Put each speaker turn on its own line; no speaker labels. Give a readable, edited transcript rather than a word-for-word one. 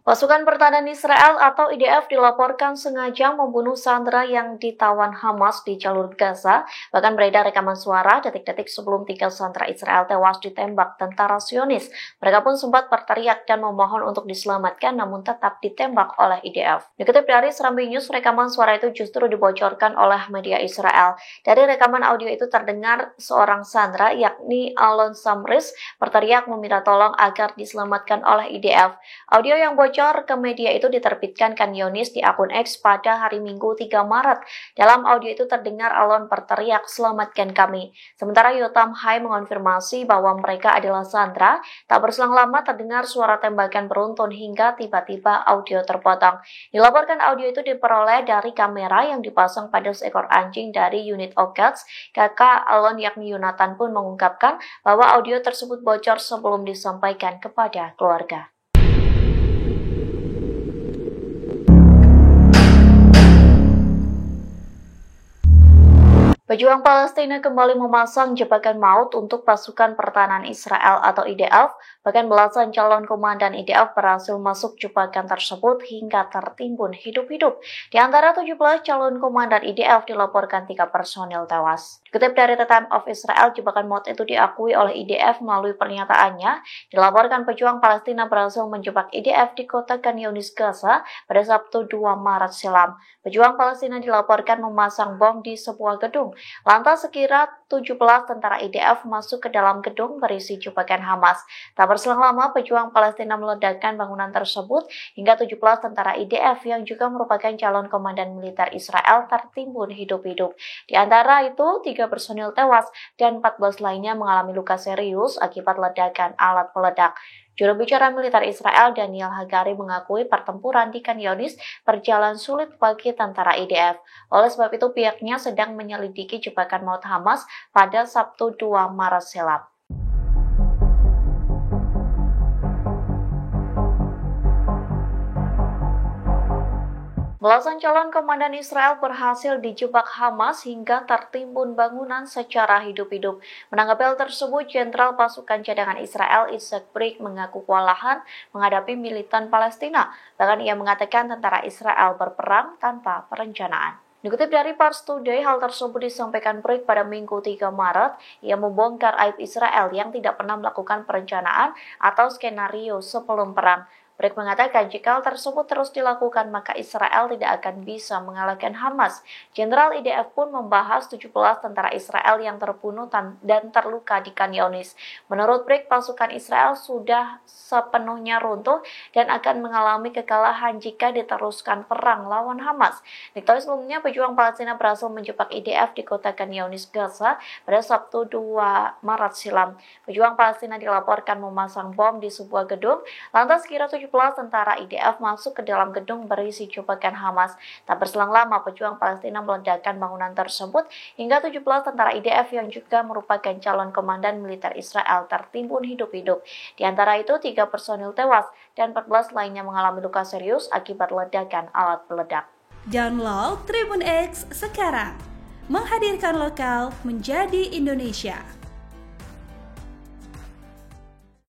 Pasukan Pertahanan Israel atau IDF dilaporkan sengaja membunuh sandera yang ditawan Hamas di jalur Gaza. Bahkan beredar rekaman suara detik-detik sebelum 3 sandera Israel tewas ditembak tentara Zionis. Mereka pun sempat berteriak dan memohon untuk diselamatkan namun tetap ditembak oleh IDF. Dikutip dari Serambi News, rekaman suara itu justru dibocorkan oleh media Israel. Dari rekaman audio itu terdengar seorang sandera yakni Alon Samris berteriak meminta tolong agar diselamatkan oleh IDF. Audio yang bocor ke media itu diterbitkan Zionis di akun X pada hari Minggu 3 Maret. Dalam audio itu terdengar Alon berteriak, "Selamatkan kami." Sementara Yotam Hai mengonfirmasi bahwa mereka adalah sandera. Tak berselang lama terdengar suara tembakan beruntun hingga tiba-tiba audio terpotong. Dilaporkan audio itu diperoleh dari kamera yang dipasang pada seekor anjing dari unit OGATS. Kakak Alon yakni Yonatan pun mengungkapkan bahwa audio tersebut bocor sebelum disampaikan kepada keluarga. Pejuang Palestina kembali memasang jebakan maut untuk pasukan pertahanan Israel atau IDF, bahkan belasan calon komandan IDF berhasil masuk jebakan tersebut hingga tertimbun hidup-hidup. Di antara 17 calon komandan IDF dilaporkan 3 personil tewas. Dikutip dari The Times of Israel, jebakan maut itu diakui oleh IDF melalui pernyataannya. Dilaporkan pejuang Palestina berhasil menjebak IDF di kota Khan Younis, Gaza pada Sabtu 2 Maret silam. Pejuang Palestina dilaporkan memasang bom di sebuah gedung. Lantas sekira 17 tentara IDF masuk ke dalam gedung berisi jebakan Hamas. Tak berselang lama, pejuang Palestina meledakkan bangunan tersebut hingga 17 tentara IDF yang juga merupakan calon komandan militer Israel tertimbun hidup-hidup. Di antara itu, 3 personil tewas dan 14 lainnya mengalami luka serius akibat ledakan alat peledak. Juru bicara militer Israel Daniel Hagari mengakui pertempuran di Khan Younis berjalan sulit bagi tentara IDF. Oleh sebab itu pihaknya sedang menyelidiki jebakan maut Hamas pada Sabtu 2 Maret silam. Belasan calon komandan Israel berhasil dijebak Hamas hingga tertimbun bangunan secara hidup-hidup. Menanggapi hal tersebut, Jenderal Pasukan Cadangan Israel Isaac Brig mengaku kewalahan menghadapi militan Palestina. Bahkan ia mengatakan tentara Israel berperang tanpa perencanaan. Dikutip dari Pars Today, hal tersebut disampaikan Brig pada Minggu 3 Maret. Ia membongkar aib Israel yang tidak pernah melakukan perencanaan atau skenario sebelum perang. Brig mengatakan jika hal tersebut terus dilakukan maka Israel tidak akan bisa mengalahkan Hamas. Jenderal IDF pun membahas 17 tentara Israel yang terbunuh dan terluka di Khan Younis. Menurut Brig, pasukan Israel sudah sepenuhnya runtuh dan akan mengalami kekalahan jika diteruskan perang lawan Hamas. Diketahui sebelumnya pejuang Palestina berhasil menjebak IDF di kota Khan Younis, Gaza pada Sabtu 2 Maret silam. Pejuang Palestina dilaporkan memasang bom di sebuah gedung. Lantas kira 17 tentara IDF masuk ke dalam gedung berisi jebakan Hamas. Tak berselang lama, pejuang Palestina meledakkan bangunan tersebut hingga 17 tentara IDF yang juga merupakan calon komandan militer Israel tertimbun hidup-hidup. Di antara itu, 3 personil tewas dan 14 lainnya mengalami luka serius akibat ledakan alat peledak.
Download Tribun X sekarang, menghadirkan lokal menjadi Indonesia.